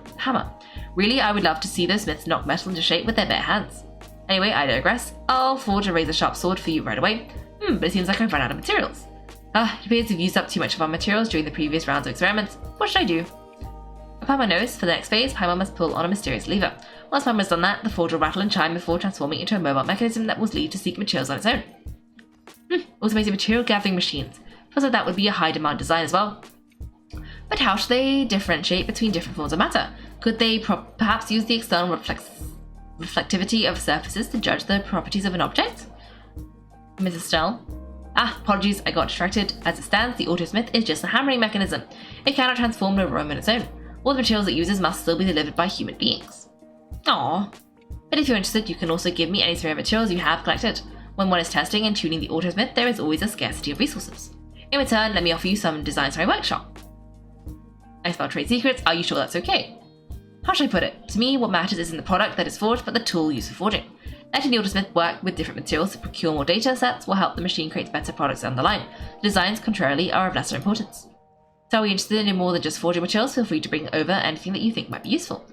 Really, I would love to see those smiths knock metal into shape with their bare hands. Anyway, I digress. I'll forge a razor-sharp sword for you right away. But it seems like I've run out of materials. It appears we've used up too much of our materials during the previous rounds of experiments. What should I do? Paimon knows, for the next phase, Paimon must pull on a mysterious lever. Once Paimon has done that, the forge will rattle and chime before transforming into a mobile mechanism that will lead to seek materials on its own. Automated material gathering machines. Feels like that would be a high demand design as well. But how should they differentiate between different forms of matter? Could they perhaps use the external reflectivity of surfaces to judge the properties of an object? Mrs. Stell. Apologies, I got distracted. As it stands, the autosmith is just a hammering mechanism. It cannot transform nor roam on its own. All the materials it uses must still be delivered by human beings. Aww. But if you're interested, you can also give me any spare materials you have collected. When one is testing and tuning the autosmith, there is always a scarcity of resources. In return, let me offer you some designs for my workshop. I spell trade secrets, are you sure that's okay? How should I put it? To me, what matters isn't the product that is forged, but the tool used for forging. Letting the autosmith work with different materials to procure more data sets will help the machine create better products down the line. The designs, contrarily, are of lesser importance. So are we interested in more than just forging materials? Feel free to bring over anything that you think might be useful.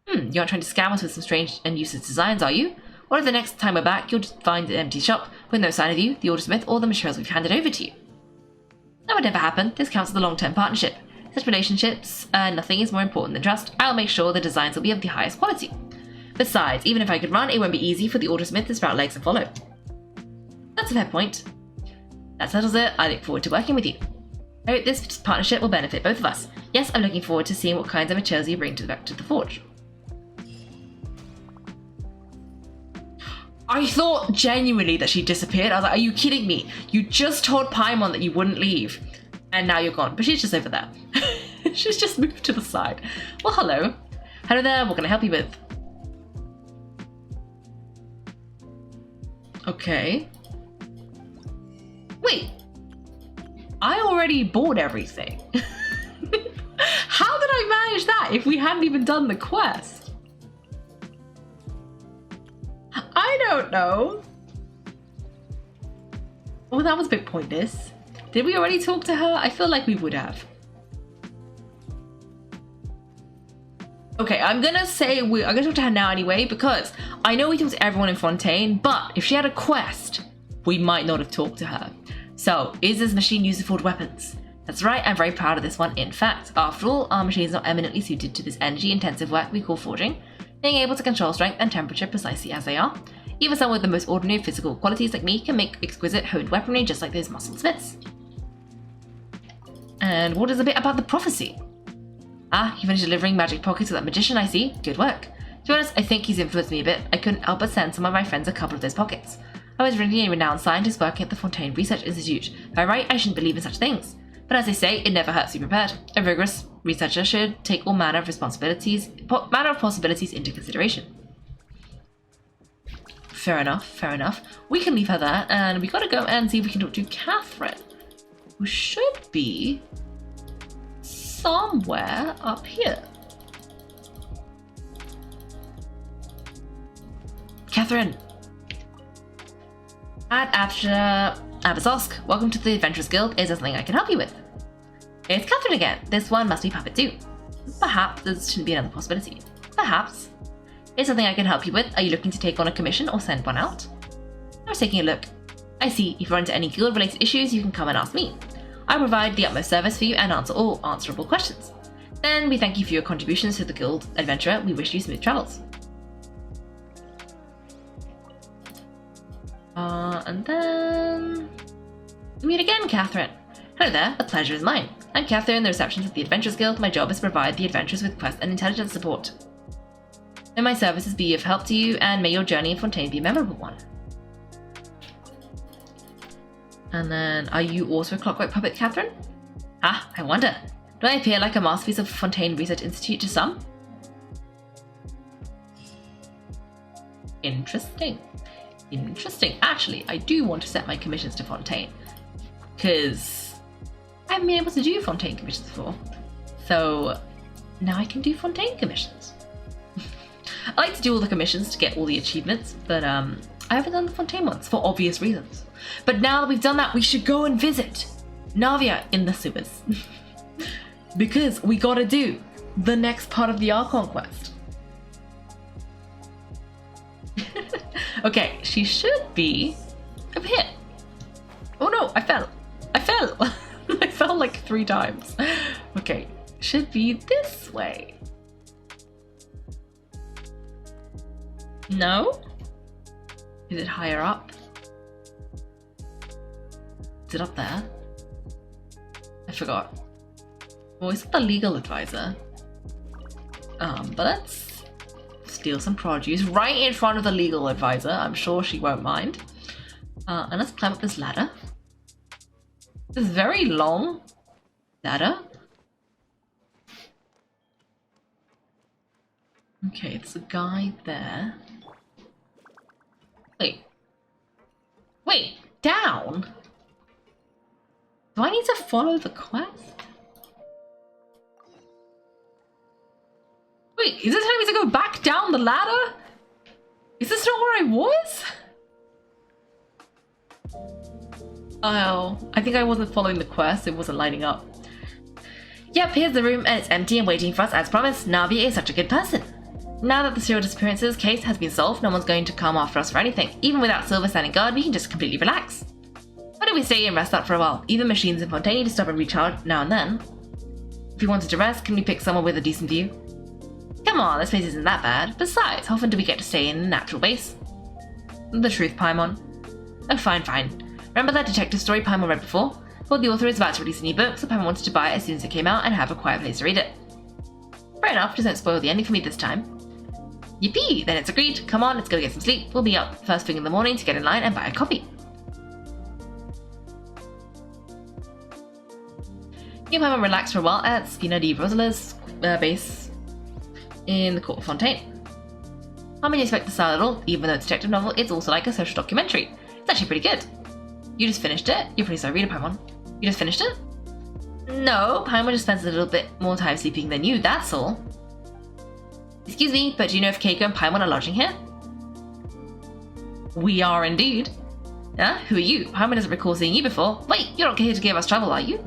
You aren't trying to scam us with some strange and useless designs, are you? Or if the next time we're back, you'll just find an empty shop with no sign of you, the autosmith, or the materials we've handed over to you. That would never happen. This counts as a long-term partnership. Such relationships, nothing is more important than trust. I'll make sure the designs will be of the highest quality. Besides, even if I could run, it won't be easy for the autosmith to sprout legs and follow. That's a fair point. That settles it. I look forward to working with you. I hope this partnership will benefit both of us. Yes, I'm looking forward to seeing what kinds of materials you bring to the forge. I thought genuinely that she disappeared. I was like, are you kidding me? You just told Paimon that you wouldn't leave. And now you're gone. But she's just over there. She's just moved to the side. Well, hello. Hello there. What can I help you with? Okay. Wait. I already bought everything. How did I manage that if we hadn't even done the quest? I don't know. Well, that was a bit pointless. Did we already talk to her? I feel like we would have. Okay, I'm gonna talk to her now anyway, because I know we talked to everyone in Fontaine, but if she had a quest, we might not have talked to her. So, is this machine used to forge weapons? That's right, I'm very proud of this one. In fact, after all, our machines are eminently suited to this energy-intensive work we call forging, being able to control strength and temperature precisely as they are. Even someone with the most ordinary physical qualities like me can make exquisite honed weaponry just like those muscle smiths. And what is a bit about the prophecy? Ah, you finished delivering magic pockets to that magician, I see. Good work. To be honest, I think he's influenced me a bit. I couldn't help but send some of my friends a couple of those pockets. I was really a renowned scientist working at the Fontaine Research Institute. By right, I shouldn't believe in such things. But as they say, it never hurts to be prepared. A rigorous researcher should take all manner of possibilities into consideration. Fair enough, fair enough. We can leave her there, and we gotta go and see if we can talk to Catherine, who should be somewhere up here. Catherine. At Abazosk, welcome to the Adventurers Guild. Is there something I can help you with? It's Catherine again. This one must be Puppet 2. Perhaps there shouldn't be another possibility. Perhaps. Is something I can help you with? Are you looking to take on a commission or send one out? I was taking a look. I see. If you run into any guild-related issues, you can come and ask me. I provide the utmost service for you and answer all answerable questions. Then we thank you for your contributions to the guild adventurer. We wish you smooth travels. And then we meet again, Catherine. Hello there, the pleasure is mine. I'm Catherine, the receptionist at the Adventurers Guild. My job is to provide the adventurers with quest and intelligence support. May my services be of help to you, and may your journey in Fontaine be a memorable one. And then, are you also a clockwork puppet, Catherine? Ah, I wonder. Do I appear like a masterpiece of Fontaine Research Institute to some? Interesting. Interesting. Actually, I do want to set my commissions to Fontaine, because I haven't been able to do Fontaine commissions before. So now I can do Fontaine commissions. I like to do all the commissions to get all the achievements, but I haven't done the Fontaine ones for obvious reasons. But now that we've done that, we should go and visit Neuvillette in the sewers. Because we gotta do the next part of the Archon quest. Okay, she should be over here. Oh no, I fell. I fell like 3 times. Okay, should be this way. No? Is it higher up? Is it up there? I forgot. Oh, is it the legal advisor? But let's steal some produce right in front of the legal advisor. I'm sure she won't mind. And let's climb up this ladder. This very long ladder. Okay, there's a guy there. Wait, down? Do I need to follow the quest? Wait, is it telling me to go back down the ladder? Is this not where I was? Oh, I think I wasn't following the quest. It wasn't lighting up. Yep, here's the room and it's empty and waiting for us as promised. Neuvillette is such a good person. Now that the serial disappearances case has been solved, no one's going to come after us for anything. Even without Silver standing guard, we can just completely relax. Why don't we stay and rest up for a while? Even machines in Fontaine need to stop and recharge now and then. If you wanted to rest, can we pick somewhere with a decent view? Come on, this place isn't that bad. Besides, how often do we get to stay in a natural base? The truth, Paimon. Oh, fine. Remember that detective story Paimon read before? Well, the author is about to release a new book, so Paimon wanted to buy it as soon as it came out and have a quiet place to read it. Fair enough, just don't spoil the ending for me this time. Yippee! Then it's agreed. Come on, let's go get some sleep. We'll be up first thing in the morning to get in line and buy a copy. You and Paimon relax for a while at Spina di Rosala's base in the Court of Fontaine. I mean, you expect the style at all, even though it's a detective novel, it's also like a social documentary. It's actually pretty good. You just finished it? You're pretty sorry, reader, Paimon. You just finished it? No, Paimon just spends a little bit more time sleeping than you, that's all. Excuse me, but do you know if Kaiko and Paimon are lodging here? We are indeed. Huh? Who are you? Paimon doesn't recall seeing you before. Wait, you're not here to give us trouble, are you?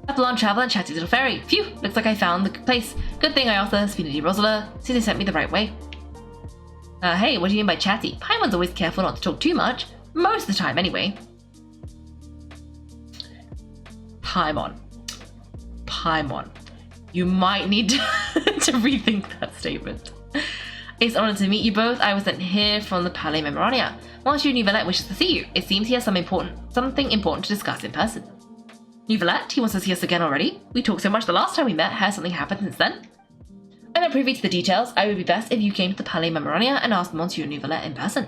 Couple on travel and chatty little fairy. Phew, looks like I found the place. Good thing I asked Spina di Rosala, see they sent me the right way. Hey, what do you mean by chatty? Paimon's always careful not to talk too much. Most of the time, anyway. Paimon. You might need to rethink that statement. It's an honor to meet you both. I was sent here from the Palais Memorania. Monsieur Neuvillette wishes to see you. It seems he has something important to discuss in person. Neuvillette? He wants to see us again already? We talked so much the last time we met. Has something happened since then? I'm not privy to the details. I would be best if you came to the Palais Memorania and asked Monsieur Neuvillette in person.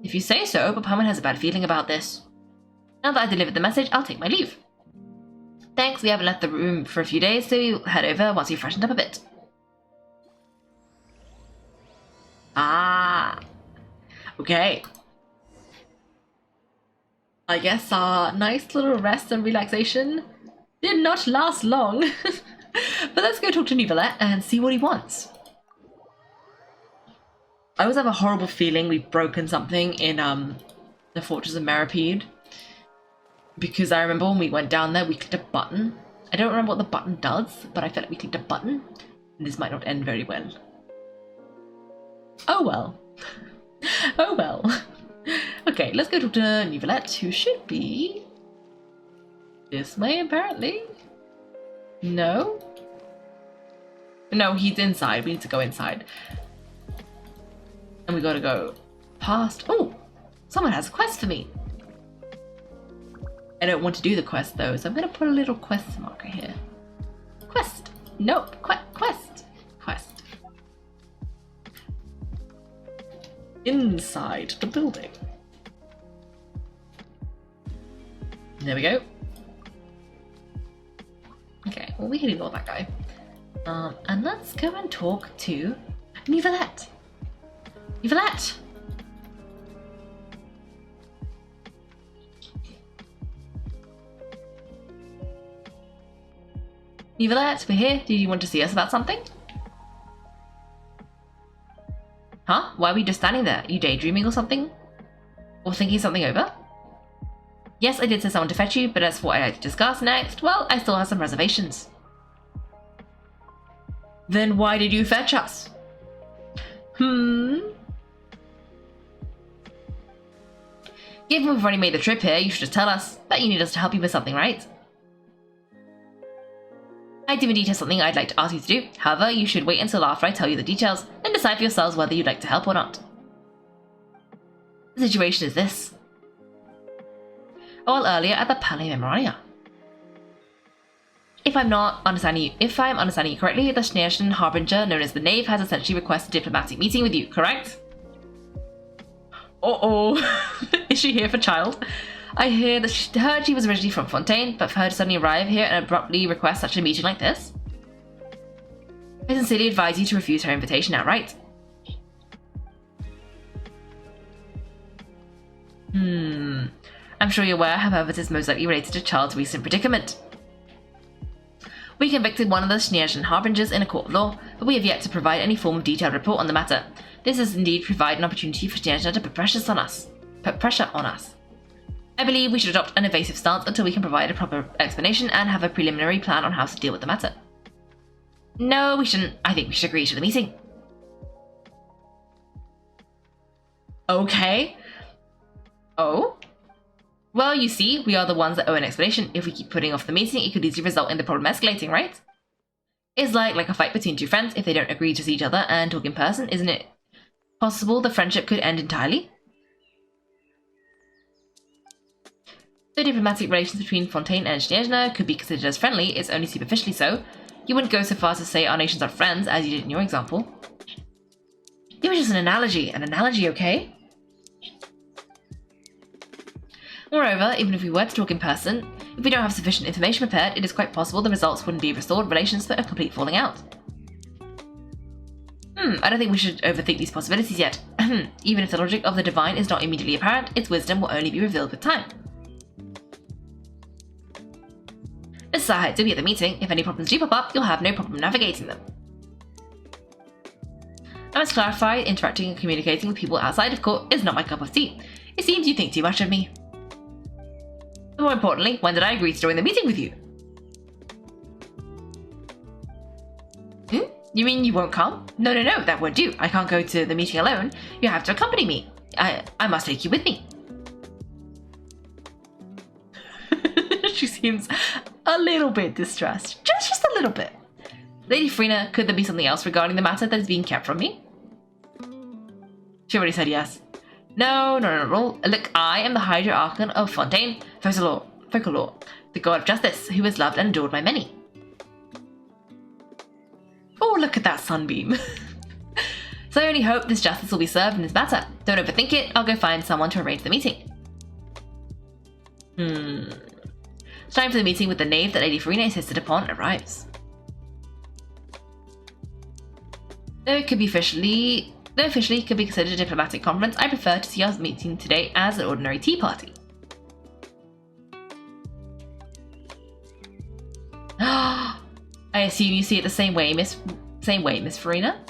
If you say so, but Paimon has a bad feeling about this. Now that I delivered the message, I'll take my leave. Thanks, we haven't left the room for a few days, so we'll head over once we've freshened up a bit. Ah. Okay. I guess our nice little rest and relaxation did not last long. But let's go talk to Neuvillette and see what he wants. I always have a horrible feeling we've broken something in the Fortress of Meripede. Because I remember when we went down there, we clicked a button. I don't remember what the button does, but I felt like we clicked a button. And this might not end very well. Oh well. Oh well. Okay, let's go talk to Neuvillette, who should be this way, apparently. No? No, he's inside. We need to go inside. And we gotta go past... Oh! Someone has a quest for me. I don't want to do the quest, though, so I'm gonna put a little quest marker here. Quest! Nope. Quest! Quest. Inside the building. There we go. Okay, well, we can ignore that guy. And let's go and talk to Neuvillette. Neuvillette! Neuvillette, we're here. Do you want to see us about something? Huh? Why are we just standing there? Are you daydreaming or something? Or thinking something over? Yes, I did send someone to fetch you, but as for what I'd like to discuss next, well, I still have some reservations. Then why did you fetch us? Given we've already made the trip here, you should just tell us. Bet you need us to help you with something, right? I do indeed have something I'd like to ask you to do. However, you should wait until after I tell you the details, and decide for yourselves whether you'd like to help or not. The situation is this. A while earlier at the Palais Memorania. If I'm understanding you correctly, the Schneerschen Harbinger, known as the Knave, has essentially requested a diplomatic meeting with you, correct? Uh-oh. Is she here for Childe? I heard she was originally from Fontaine, but for her to suddenly arrive here and abruptly request such a meeting like this? I sincerely advise you to refuse her invitation outright. I'm sure you're aware, however, this is most likely related to Childe's recent predicament. We convicted one of the Schneerschen Harbingers in a court of law, but we have yet to provide any form of detailed report on the matter. This has indeed provided an opportunity for Schneerschen to put pressure on us. I believe we should adopt an evasive stance until we can provide a proper explanation and have a preliminary plan on how to deal with the matter. No, we shouldn't. I think we should agree to the meeting. Okay. Oh? Well, you see, we are the ones that owe an explanation. If we keep putting off the meeting, it could easily result in the problem escalating, right? It's like a fight between two friends. If they don't agree to see each other and talk in person, isn't it possible the friendship could end entirely? The diplomatic relations between Fontaine and Schneerschen could be considered as friendly, it's only superficially so. You wouldn't go so far as to say our nations are friends, as you did in your example. It was just an analogy, okay? Moreover, even if we were to talk in person, if we don't have sufficient information prepared, it is quite possible the results wouldn't be restored relations but a complete falling out. I don't think we should overthink these possibilities yet. Even if the logic of the divine is not immediately apparent, its wisdom will only be revealed with time. Besides, you'll be at the meeting. If any problems do pop up, you'll have no problem navigating them. I must clarify, interacting and communicating with people outside of court is not my cup of tea. It seems you think too much of me. But more importantly, when did I agree to join the meeting with you? You mean you won't come? No, that won't do. I can't go to the meeting alone. You have to accompany me. I must take you with me. She seems a little bit distressed. Just a little bit. Lady Farina, could there be something else regarding the matter that is being kept from me? She already said yes. No. Look, I am the Hydra-Archon of Fontaine, Folklore, the god of justice, who is loved and adored by many. Oh, look at that sunbeam. So I only hope this justice will be served in this matter. Don't overthink it, I'll go find someone to arrange the meeting. It's time for the meeting with the knave that Lady Farina insisted upon arrives. Though officially could be considered a diplomatic conference, I prefer to see our meeting today as an ordinary tea party. I assume you see it the same way, Miss Farina?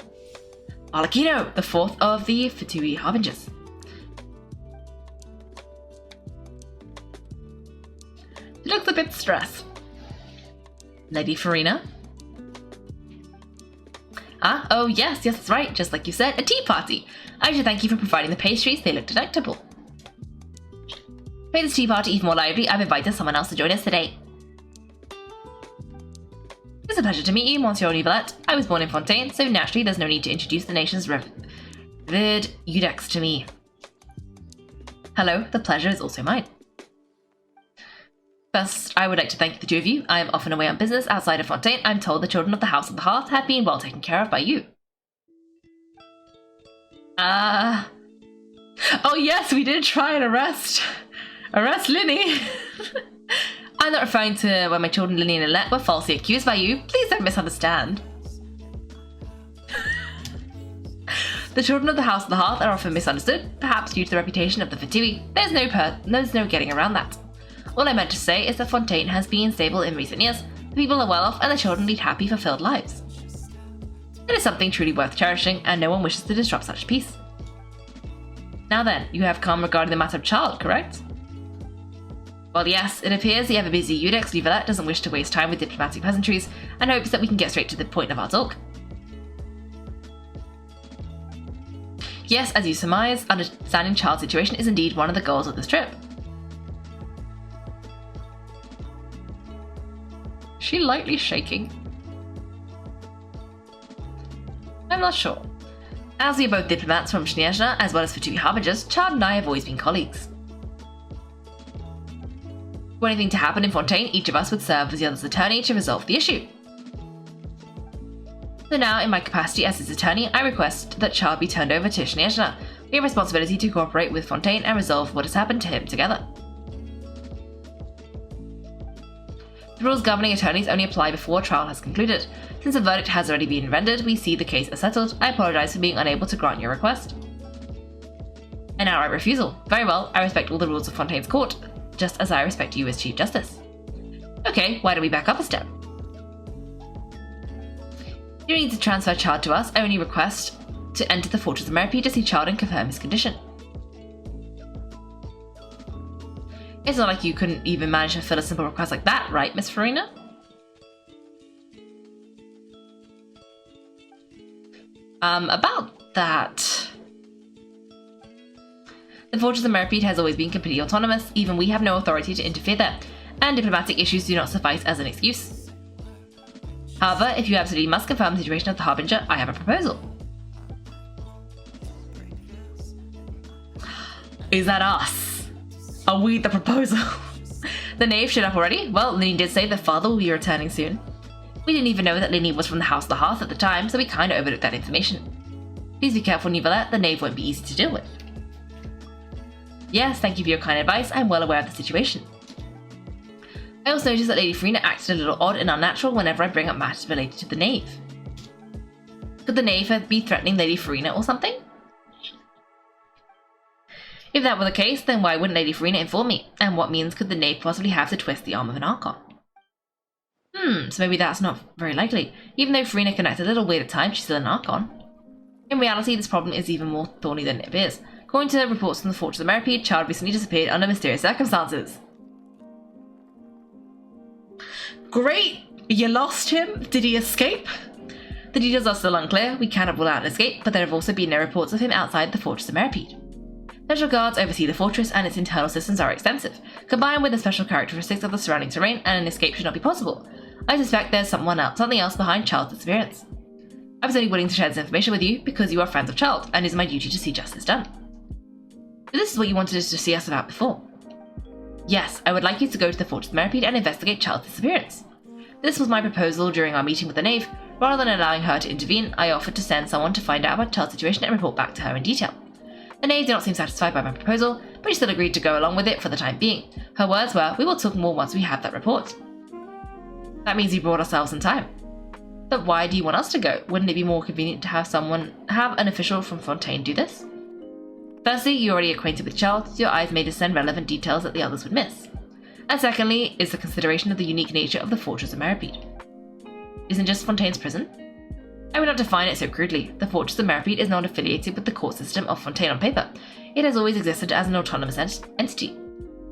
Arlecchino, the fourth of the Fatui Harbingers. He looks a bit stressed. Lady Farina? Oh yes, that's right, just like you said, a tea party. I should thank you for providing the pastries, they look delectable. To make this tea party even more lively, I've invited someone else to join us today. It's a pleasure to meet you, Monsieur Neuvillette. I was born in Fontaine, so naturally there's no need to introduce the nation's revered Eudex to me. Hello, the pleasure is also mine. First, I would like to thank the two of you. I am often away on business outside of Fontaine. I'm told the children of the House of the Hearth have been well taken care of by you. Oh yes, we did try and arrest Linny. I'm not referring to when my children Linny and Alette were falsely accused by you. Please don't misunderstand. The children of the House of the Hearth are often misunderstood, perhaps due to the reputation of the Fatui. There's no getting around that. All I meant to say is that Fontaine has been stable in recent years, the people are well off, and the children lead happy, fulfilled lives. It is something truly worth cherishing, and no one wishes to disrupt such peace. Now then, you have come regarding the matter of Childe, correct? Well yes, it appears the ever-busy Eudex Neuvillette doesn't wish to waste time with diplomatic pleasantries, and hopes that we can get straight to the point of our talk. Yes, as you surmise, understanding Childe's situation is indeed one of the goals of this trip. She lightly shaking? I'm not sure. As we are both diplomats from Snezhna as well as Fatui Harbingers, Childe and I have always been colleagues. Were anything to happen in Fontaine, each of us would serve as the other's attorney to resolve the issue. So now, in my capacity as his attorney, I request that Childe be turned over to Snezhna. We have a responsibility to cooperate with Fontaine and resolve what has happened to him together. The rules governing attorneys only apply before trial has concluded. Since the verdict has already been rendered, we see the case as settled. I apologize for being unable to grant your request. An outright refusal. Very well, I respect all the rules of Fontaine's court, just as I respect you as Chief Justice. Okay, why don't we back up a step? You don't need to transfer Childe to us, I only request to enter the Fortress of Meripede to see Childe and confirm his condition. It's not like you couldn't even manage to fill a simple request like that, right, Miss Farina? About that. The Fortress of Meripede has always been completely autonomous, even we have no authority to interfere there, and diplomatic issues do not suffice as an excuse. However, if you absolutely must confirm the situation of the Harbinger, I have a proposal. Is that us? Are we the proposal? The knave showed up already? Well, Linny did say that father will be returning soon. We didn't even know that Linny was from the House of the Hearth at the time, so we kinda overlooked that information. Please be careful, Neuvillette. The knave won't be easy to deal with. Yes, thank you for your kind advice. I'm well aware of the situation. I also noticed that Lady Farina acted a little odd and unnatural whenever I bring up matters related to the knave. Could the knave be threatening Lady Farina or something? If that were the case, then why wouldn't Lady Farina inform me? And what means could the knave possibly have to twist the arm of an Archon? So maybe that's not very likely. Even though Farina can act a little weird at times, she's still an Archon. In reality, this problem is even more thorny than it appears. According to reports from the Fortress of Meripede, Childe recently disappeared under mysterious circumstances. Great! You lost him? Did he escape? The details are still unclear. We cannot rule out an escape, but there have also been no reports of him outside the Fortress of Meripede. Special guards oversee the fortress and its internal systems are extensive. Combined with the special characteristics of the surrounding terrain, and an escape should not be possible. I suspect there's something else behind Childe's disappearance. I was only willing to share this information with you because you are friends of Childe, and it is my duty to see justice done. But this is what you wanted us to see us about before. Yes, I would like you to go to the Fortress of Meripede and investigate Childe's disappearance. This was my proposal during our meeting with the knave. Rather than allowing her to intervene, I offered to send someone to find out about Childe's situation and report back to her in detail. The knave did not seem satisfied by my proposal, but she still agreed to go along with it for the time being. Her words were, "We will talk more once we have that report." That means you brought ourselves some time. But why do you want us to go? Wouldn't it be more convenient to have an official from Fontaine do this? Firstly, you're already acquainted with Childe, so your eyes may discern relevant details that the others would miss. And secondly, is the consideration of the unique nature of the Fortress of Meripede. Isn't just Fontaine's prison? I would not define it so crudely. The Fortress of Meripede is not affiliated with the court system of Fontaine on paper. It has always existed as an autonomous entity.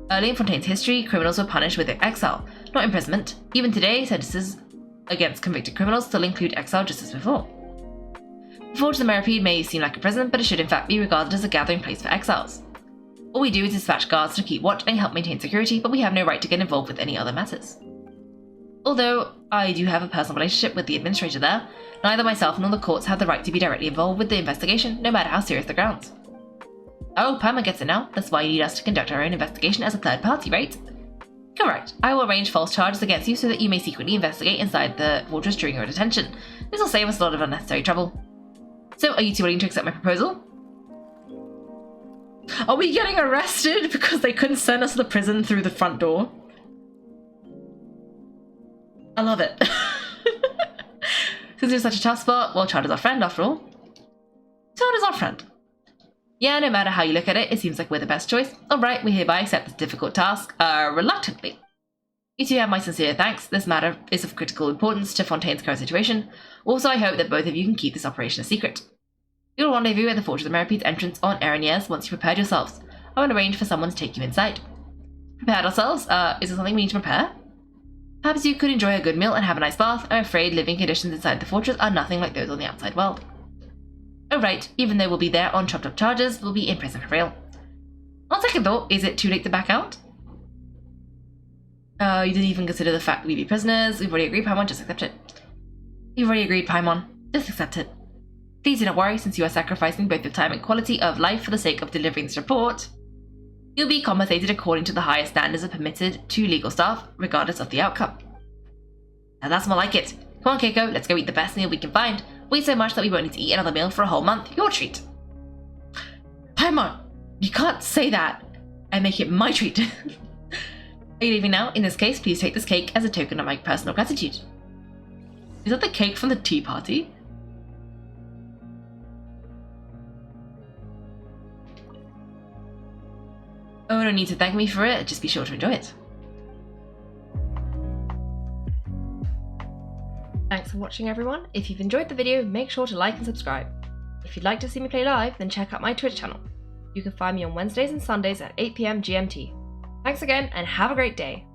Early in Fontaine's history, criminals were punished with exile, not imprisonment. Even today, sentences against convicted criminals still include exile just as before. The Fortress of Meripede may seem like a prison, but it should in fact be regarded as a gathering place for exiles. All we do is dispatch guards to keep watch and help maintain security, but we have no right to get involved with any other matters. Although I do have a personal relationship with the administrator there, neither myself nor the courts have the right to be directly involved with the investigation, no matter how serious the grounds. Oh, Paimon gets it now. That's why you need us to conduct our own investigation as a third party, right? Correct. I will arrange false charges against you so that you may secretly investigate inside the fortress during your detention. This will save us a lot of unnecessary trouble. So, are you two willing to accept my proposal? Are we getting arrested because they couldn't send us to the prison through the front door? I love it. Since it's such a tough spot, well, Childe is our friend after all. Childe is our friend. Yeah, no matter how you look at it, it seems like we're the best choice. Alright, we hereby accept this difficult task, reluctantly. You two have my sincere thanks. This matter is of critical importance to Fontaine's current situation. Also, I hope that both of you can keep this operation a secret. You'll rendezvous at the Fortress of Meripede's entrance on Eriniers once you've prepared yourselves. I will arrange for someone to take you inside. Prepared ourselves? Is there something we need to prepare? Perhaps you could enjoy a good meal and have a nice bath. I'm afraid living conditions inside the fortress are nothing like those on the outside world. Oh right, even though we'll be there on chopped up charges, we'll be in prison for real. On second thought, is it too late to back out? You didn't even consider the fact we'd be prisoners. We've already agreed, Paimon, just accept it. You've already agreed, Paimon. Just accept it. Please do not worry, since you are sacrificing both your time and quality of life for the sake of delivering this report. You'll be compensated according to the highest standards permitted to legal staff, regardless of the outcome. Now that's more like it. Come on, Kaiko, let's go eat the best meal we can find. We eat so much that we won't need to eat another meal for a whole month. Your treat. Paimon, you can't say that and make it my treat. Are you leaving now? In this case, please take this cake as a token of my personal gratitude. Is that the cake from the tea party? Oh, no need to thank me for it, just be sure to enjoy it. Thanks for watching, everyone. If you've enjoyed the video, make sure to like and subscribe. If you'd like to see me play live, then check out my Twitch channel. You can find me on Wednesdays and Sundays at 8 PM GMT. Thanks again, and have a great day.